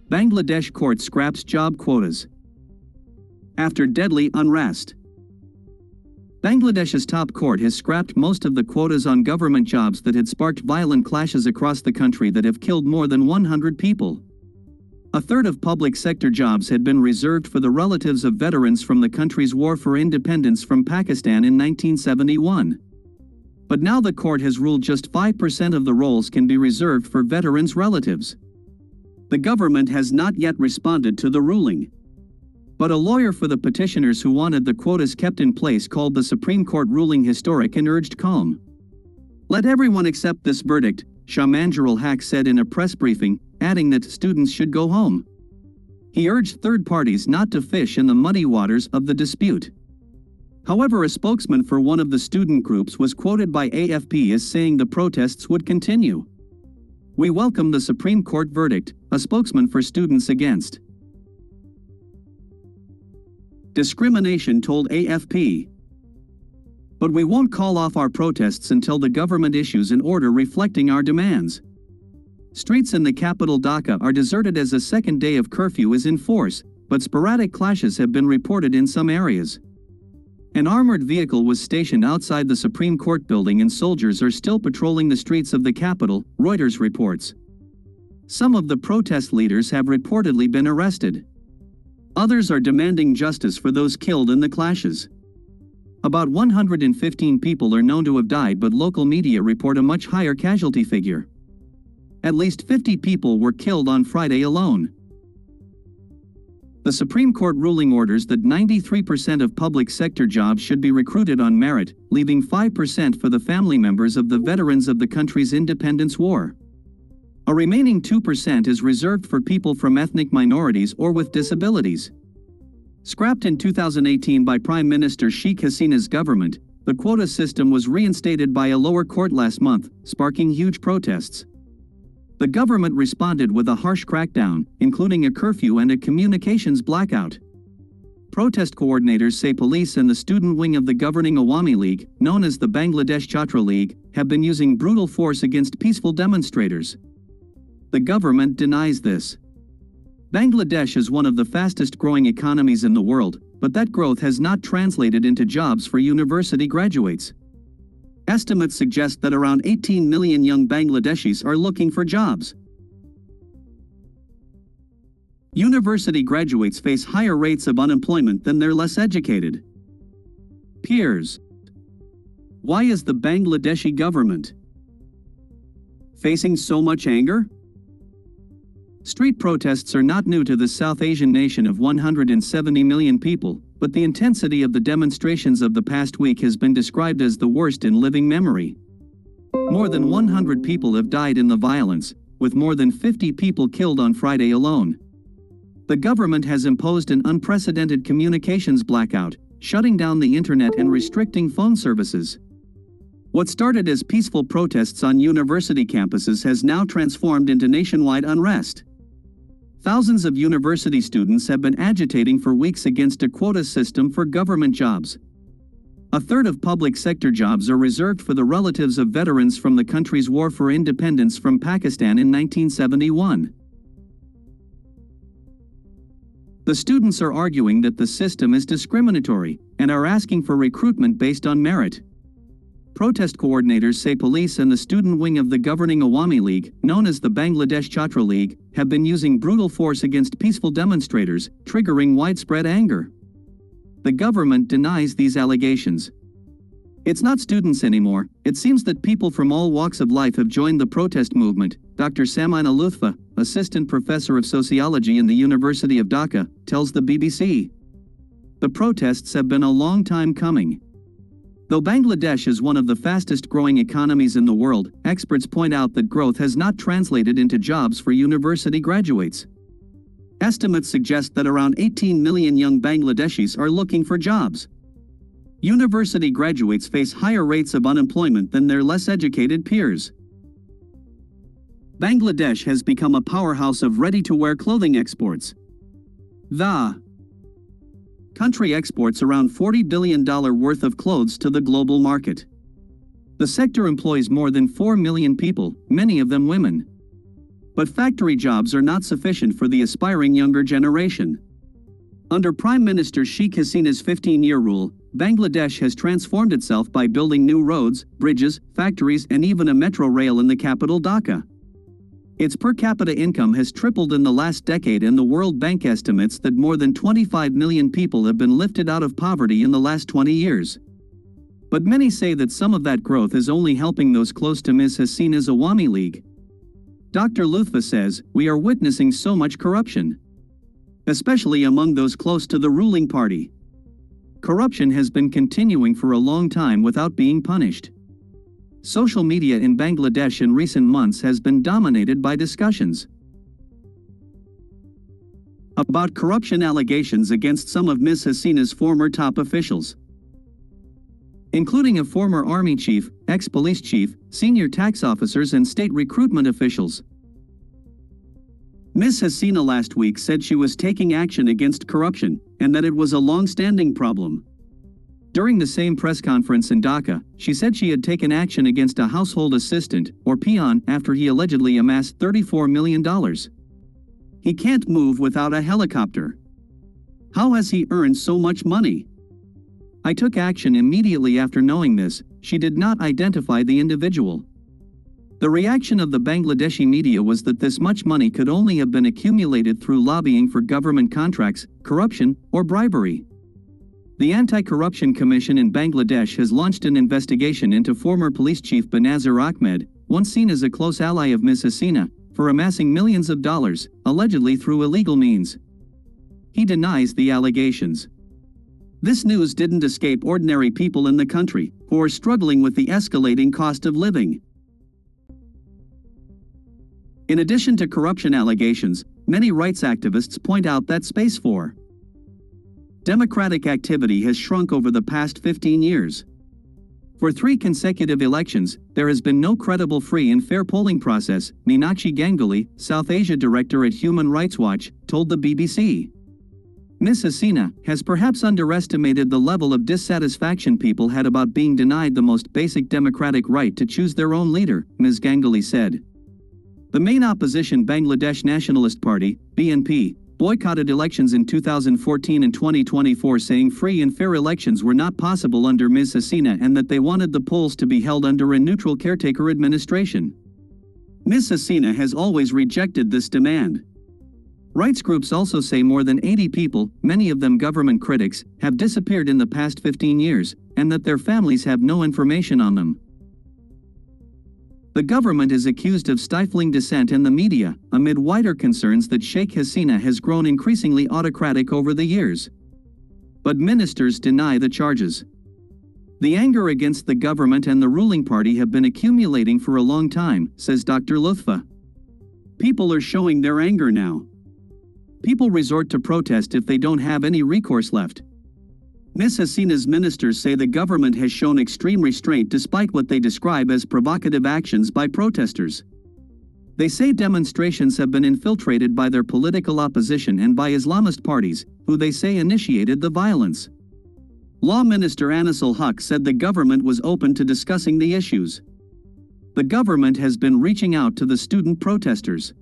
Bangladesh court scraps job quotas. After deadly unrest, Bangladesh's top court has scrapped most of the quotas on government jobs that had sparked violent clashes across the country that have killed more than 100 people. A third of public sector jobs had been reserved for the relatives of veterans from the country's war for independence from Pakistan in 1971. But now the court has ruled just 5% of the roles can be reserved for veterans' relatives. The government has not yet responded to the ruling. But a lawyer for the petitioners who wanted the quotas kept in place called the Supreme Court ruling historic and urged calm. "Let everyone accept this verdict," Shah Manjurul Haque said in a press briefing, adding that students should go home. He urged third parties not to fish in the muddy waters of the dispute. However, a spokesman for one of the student groups was quoted by AFP as saying the protests would continue. "We welcome the Supreme Court verdict," a spokesman for Students Against Discrimination told AFP. "But we won't call off our protests until the government issues an order reflecting our demands." Streets in the capital Dhaka are deserted as a second day of curfew is in force, but sporadic clashes have been reported in some areas. An armored vehicle was stationed outside the Supreme Court building and soldiers are still patrolling the streets of the capital, Reuters reports. Some of the protest leaders have reportedly been arrested. Others are demanding justice for those killed in the clashes. About 115 people are known to have died, but local media report a much higher casualty figure. At least 50 people were killed on Friday alone. The Supreme Court ruling orders that 93% of public sector jobs should be recruited on merit, leaving 5% for the family members of the veterans of the country's independence war. A remaining 2% is reserved for people from ethnic minorities or with disabilities. Scrapped in 2018 by Prime Minister Sheikh Hasina's government, the quota system was reinstated by a lower court last month, sparking huge protests. The government responded with a harsh crackdown, including a curfew and a communications blackout. Protest coordinators say police and the student wing of the governing Awami League, known as the Bangladesh Chhatra League, have been using brutal force against peaceful demonstrators. The government denies this. Bangladesh is one of the fastest growing economies in the world, but that growth has not translated into jobs for university graduates. Estimates suggest that around 18 million young Bangladeshis are looking for jobs. University graduates face higher rates of unemployment than their less educated peers. Why is the Bangladeshi government facing so much anger? Street protests are not new to the South Asian nation of 170 million people, but the intensity of the demonstrations of the past week has been described as the worst in living memory. More than 100 people have died in the violence, with more than 50 people killed on Friday alone. The government has imposed an unprecedented communications blackout, shutting down the internet and restricting phone services. What started as peaceful protests on university campuses has now transformed into nationwide unrest. Thousands of university students have been agitating for weeks against a quota system for government jobs. A third of public sector jobs are reserved for the relatives of veterans from the country's war for independence from Pakistan in 1971. The students are arguing that the system is discriminatory and are asking for recruitment based on merit. Protest coordinators say police and the student wing of the governing Awami League, known as the Bangladesh Chhatra League, have been using brutal force against peaceful demonstrators, triggering widespread anger. The government denies these allegations. "It's not students anymore. It seems that people from all walks of life have joined the protest movement," Dr. Samina Lutfa, assistant professor of sociology in the University of Dhaka, tells the BBC. The protests have been a long time coming. Though Bangladesh is one of the fastest growing economies in the world, experts point out that growth has not translated into jobs for university graduates. Estimates suggest that around 18 million young Bangladeshis are looking for jobs. University graduates face higher rates of unemployment than their less educated peers. Bangladesh has become a powerhouse of ready-to-wear clothing exports. The country exports around $40 billion worth of clothes to the global market. The sector employs more than 4 million people, many of them women. But factory jobs are not sufficient for the aspiring younger generation. Under Prime Minister Sheikh Hasina's 15-year rule, Bangladesh has transformed itself by building new roads, bridges, factories, and even a metro rail in the capital Dhaka. Its per capita income has tripled in the last decade, and the World Bank estimates that more than 25 million people have been lifted out of poverty in the last 20 years. But many say that some of that growth is only helping those close to Ms. Hasina's Awami League. Dr. Lutfa says, "We are witnessing so much corruption, especially among those close to the ruling party. Corruption has been continuing for a long time without being punished. Social media in Bangladesh in recent months has been dominated by discussions about corruption allegations against some of Ms. Hasina's former top officials, including a former army chief, ex-police chief, senior tax officers, and state recruitment officials." Ms. Hasina last week said she was taking action against corruption, and that it was a long-standing problem. During the same press conference in Dhaka, she said she had taken action against a household assistant, or peon, after he allegedly amassed $34 million. "He can't move without a helicopter. How has he earned so much money? I took action immediately after knowing this." She did not identify the individual. The reaction of the Bangladeshi media was that this much money could only have been accumulated through lobbying for government contracts, corruption, or bribery. The Anti-Corruption Commission in Bangladesh has launched an investigation into former police chief Benazir Ahmed, once seen as a close ally of Ms. Hasina, for amassing millions of dollars, allegedly through illegal means. He denies the allegations. This news didn't escape ordinary people in the country, who are struggling with the escalating cost of living. In addition to corruption allegations, many rights activists point out that space for democratic activity has shrunk over the past 15 years. For 3 consecutive elections, there has been no credible, free and fair polling process, Meenakshi Ganguly, South Asia director at Human Rights Watch, told the BBC. Ms. Hasina has perhaps underestimated the level of dissatisfaction people had about being denied the most basic democratic right to choose their own leader, Ms. Ganguly said. The main opposition Bangladesh Nationalist Party, BNP, boycotted elections in 2014 and 2024, saying free and fair elections were not possible under Ms. Hasina and that they wanted the polls to be held under a neutral caretaker administration. Ms. Hasina has always rejected this demand. Rights groups also say more than 80 people, many of them government critics, have disappeared in the past 15 years, and that their families have no information on them. The government is accused of stifling dissent in the media, amid wider concerns that Sheikh Hasina has grown increasingly autocratic over the years. But ministers deny the charges. The anger against the government and the ruling party have been accumulating for a long time, says Dr. Lutfa. People are showing their anger now. People resort to protest if they don't have any recourse left. Ms. Hasina's ministers say the government has shown extreme restraint despite what they describe as provocative actions by protesters. They say demonstrations have been infiltrated by their political opposition and by Islamist parties, who they say initiated the violence. Law Minister Anisul Huq said the government was open to discussing the issues. The government has been reaching out to the student protesters.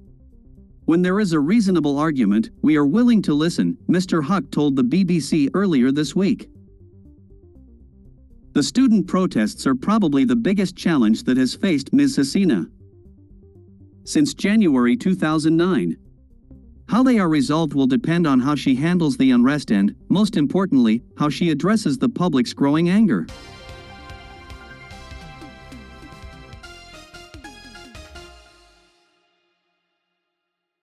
When there is a reasonable argument, we are willing to listen, Mr. Huq told the BBC earlier this week. The student protests are probably the biggest challenge that has faced Ms. Hasina since January 2009. How they are resolved will depend on how she handles the unrest and, most importantly, how she addresses the public's growing anger.